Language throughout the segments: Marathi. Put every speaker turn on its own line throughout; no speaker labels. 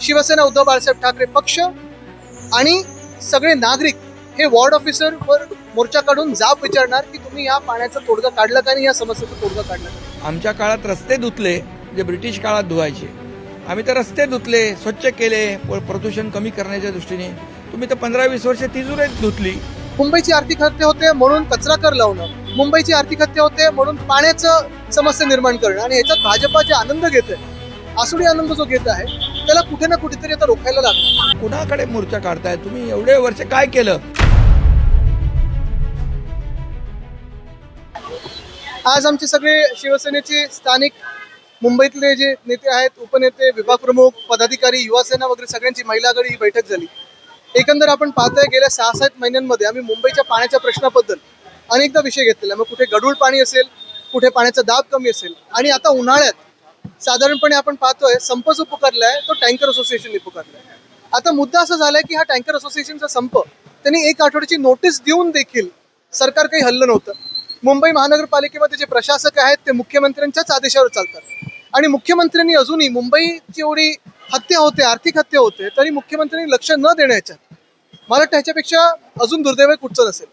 शिवसेना उद्धव बाळासाहेब ठाकरे पक्ष आणि सगळे नागरिक हे वॉर्ड ऑफिसरवर मोर्चा काढून जाब विचारणार की तुम्ही या पाण्याचं तोडगा काढलं का नाही, या समस्येचं तोडगा काढलं का.
आमच्या काळात रस्ते धुतले जे ब्रिटिश काळात धुवायचे, आम्ही तर रस्ते धुतले, स्वच्छ केले प्रदूषण कमी करण्याच्या दृष्टीने. तुम्ही तर 15-20 वर्ष तिजोरीच धुतली.
मुंबईची आर्थिक हत्या होते म्हणून कचरा कर लावणं, मुंबईची आर्थिक हत्या होते म्हणून पाण्याचं समस्या निर्माण करणं आणि याच्यात भाजपा जे आनंद घेत आहे, आसुडी आनंद जो घेत आहे, त्याला कुठे ना कुठेतरी आता रोखायला लागणार.
कुणाकडे मोर्चा काढताय तुम्ही? एवढे वर्ष काय केलं?
आज आमचे सगळे शिवसेनेचे स्थानिक मुंबईतले जे नेते आहेत, उपनेते, विभाग प्रमुख, पदाधिकारी, युवासेना वगैरे सगळ्यांची महिला आघाडी ही बैठक झाली. एकंदर आपण पाहतोय गेल्या 6-7 महिन्यांमध्ये आम्ही मुंबईच्या पाण्याच्या प्रश्नाबद्दल अनेकदा विषय घेतलेला. मग कुठे गढूळ पाणी असेल, कुठे पाण्याचा दाब कमी असेल, आणि आता उन्हाळ्यात साधारणपणे आपण पाहतोय संप जो पुकारलाय तो टँकर असोसिएशनने पुकारलाय. आता मुद्दा असा झालाय की हा टँकर असोसिएशनचा संप त्यांनी 1 आठवड्याची नोटीस देऊन देखील सरकार काही हल्लं नव्हतं. मुंबई महानगरपालिकेमध्ये जे प्रशासक आहेत ते मुख्यमंत्र्यांच्याच आदेशावर चालतात आणि मुख्यमंत्र्यांनी अजूनही मुंबईची एवढी हत्या होते, आर्थिक हत्या होते, तरी मुख्यमंत्र्यांनी लक्ष न देण्याच्यात मला वाटतं ह्याच्यापेक्षा अजून दुर्दैव कुठचं नसेल.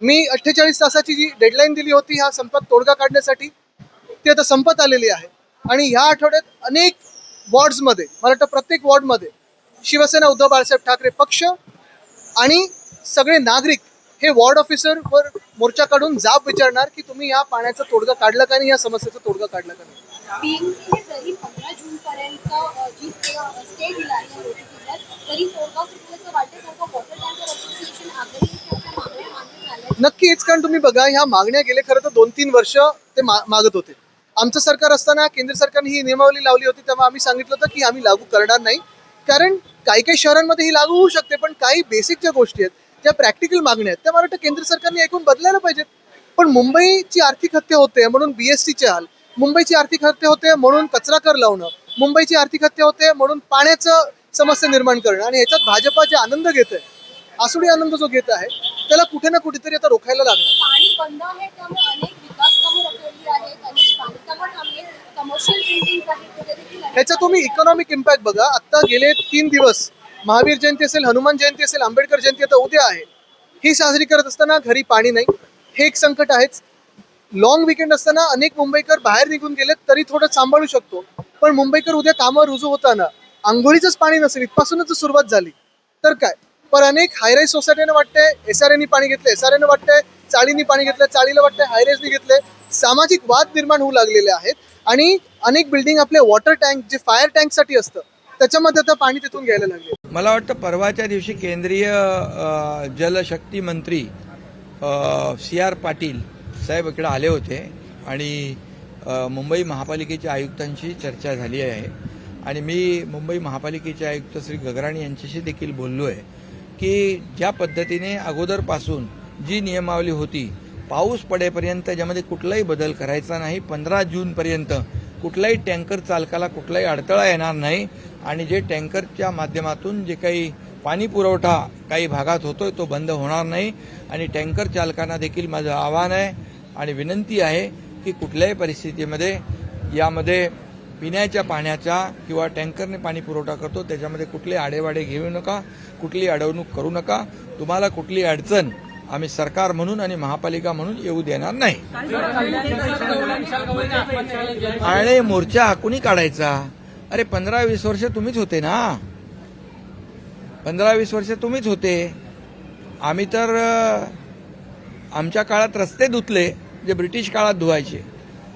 मी 48 तासाची जी डेडलाईन दिली होती ह्या संपात तोडगा काढण्यासाठी, ती आता संपत आलेली आहे. आणि ह्या आठवड्यात अनेक वॉर्ड्समध्ये, मला वाटतं प्रत्येक वॉर्डमध्ये शिवसेना उद्धव बाळासाहेब ठाकरे पक्ष आणि सगळे नागरिक हे वॉर्ड ऑफिसरवर मोर्चा काढून जाब विचारणार की तुम्ही या पाण्याचं तोडगा काढलं का नाही, या समस्येचं तोडगा काढलं का नाही.
बीएमसीने जरी 15 जूनपर्यंत जी स्टे दिला आहे या नोटिसीला, तरी तोडगा सुटल्याचं वाटतं का? वॉटर टँकर असोसिएशन आग्रही आपल्या मागण्या मान्य झाल्या?
नक्कीच, कारण तुम्ही बघा ह्या मागण्या गेले खरं तर 2-3 वर्ष ते मागत होते. आमचं सरकार असताना केंद्र सरकारने ही नियमावली लावली होती, तेव्हा आम्ही सांगितलं होतं की आम्ही लागू करणार नाही, कारण काही शहरांमध्ये ही लागू होऊ शकते, पण काही बेसिक ज्या गोष्टी आहेत, ज्या प्रॅक्टिकल मागण्या आहेत, त्या मला वाटतं केंद्र सरकारने ऐकून बदलायला पाहिजेत. पण मुंबईची आर्थिक हत्या होते म्हणून बीएसटीचे हाल, मुंबईची आर्थिक हत्या होते म्हणून कचरा कर लावणं, मुंबईची आर्थिक हत्या होते म्हणून पाण्याचं समस्या निर्माण करणं आणि याच्यात भाजपा जे आनंद घेत आहे, आसुडी आनंद जो घेत आहे, त्याला कुठे ना कुठेतरी आता रोखायला लागणार.
पाणी बंद आहे त्यामुळे अनेक विकास कामं रखडली आहेत, अनेक बांधकामं थांबली, कमर्शियल बिल्डिंग आहेत, ते देखील
ह्याचा तुम्ही इकॉनॉमिक इम्पॅक्ट बघा. आता गेले 3 दिवस महावीर जयंती असेल, हनुमान जयंती असेल, आंबेडकर जयंती आता उद्या आहे, ही साजरी करत असताना घरी पाणी नाही, हे एक संकट आहेच. लॉंग विकेंड असताना अनेक मुंबईकर बाहेर निघून गेलेत तरी थोडं सांभाळू शकतो, पण मुंबईकर उद्या कामं रुजू होताना आंघोळीचंच पाणी नसेल, इथपासूनच सुरुवात झाली तर काय. पण अनेक हायराईज सोसायटीने वाटतंय SRAनी पाणी घेतलंय, SRAने वाटतंय चाळीनी पाणी घेतलंय, चाळीला वाटतंय हायराईजनी घेतलंय. सामाजिक वाद निर्माण होऊ लागलेले आहेत आणि अनेक बिल्डिंग आपले वॉटर टँक जे फायर टँकसाठी असतं त्याच्यामध्ये आता पाणी तिथून घ्यायला लागले.
मला वाटतं परवाच्या दिवशी केंद्रीय जलशक्ती मंत्री CR पाटील साहेब इकडे आले होते आणि मुंबई महापालिकेच्या आयुक्तांशी चर्चा झाली आहे आणि मी मुंबई महापालिकेचे आयुक्त श्री गगराणी यांच्याशी देखील बोललो आहे की ज्या पद्धतीने अगोदरपासून जी नियमावली होती, पाऊस पडेपर्यंत ज्यामध्ये कुठलाही बदल करायचा नाही, 15 जूनपर्यंत कुठल्याही टँकर चालकाला कुठलाही अडथळा येणार नाही आणि जे टँकरच्या माध्यमातून जे काही पाणी पुरवठा काही भागात होतोय तो बंद होणार नाही. आणि टँकर चालकांना देखील माझं आव्हान आहे आणि विनंती आहे की कुठल्याही परिस्थितीमध्ये यामध्ये पिण्याच्या पाण्याचा किंवा टँकरने पाणी पुरवठा करतो त्याच्यामध्ये कुठले आडेवाडे घेऊ नका, कुठली अडवणूक करू नका. तुम्हाला कुठली अडचण आम्ही सरकार म्हणून आणि महापालिका म्हणून येऊ देणार नाही. आणि मोर्चा कुणी काढायचा? अरे 15-20 वर्ष तुम्हीच होते ना, 15-20 वर्ष तुम्हीच होते. आम्ही तर आमच्या काळात रस्ते धुतले जे ब्रिटिश काळात धुवायचे,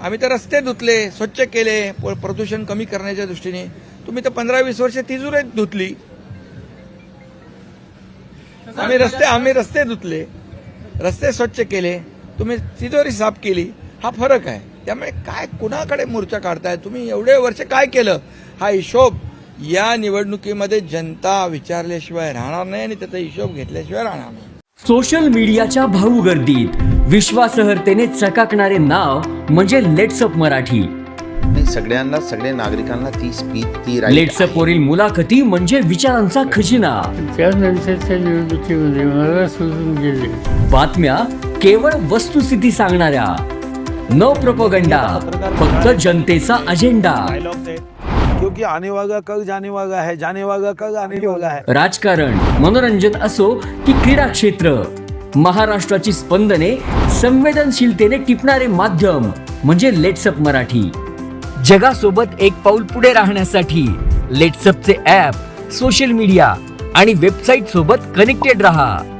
आम्ही तर रस्ते धुतले, स्वच्छ केले प्रदूषण कमी करण्याच्या दृष्टीने. तुम्ही तर 15-20 वर्ष तिजोरीच धुतली. आम्ही रस्ते धुतले, रस्ते स्वच्छ केले, तुम्ही तिजोरी साफ केली. हा फरक आहे. त्यामुळे काय कुणाकडे मोर्चा काढताय तुम्ही? एवढे वर्ष काय केलं? हा हिशोब या निवडणुकीमध्ये जनता विचारल्याशिवाय राहणार नाही आणि त्याचा हिशोब घेतल्याशिवाय राहणार नाही.
सोशल मीडियाच्या भाऊ गर्दीत विश्वासार्हतेने चकाकणारे नाव म्हणजे लेट्सअप मराठी.
सगळ्यांना, सगळ्या नागरिकांना ती स्पीच, ती
लेट्सअप वरील मुलाखती म्हणजे विचारांचा खजिना.
त्यानंतरच्या निवडणुकीमध्ये मला सोडून गेले.
बातम्या केवळ वस्तुस्थिती सांगणाऱ्या, न प्रोपगंडा, फक्त जनतेचा अजेंडा.
क्योंकि आने वाला कल जाने वाला है, जाने वाला कल आने वाला है.
राजकारण, मनोरंजन असो की क्रीडा क्षेत्र, महाराष्ट्राची स्पंदने संवेदनशीलतेने टिपणारे माध्यम म्हणजे लेट्सअप मराठी. जगासोबत एक पाऊल पुढे राहण्यासाठी लेट्सअपचे ॲप, सोशल मीडिया आणि वेबसाईट सोबत कनेक्टेड रहा.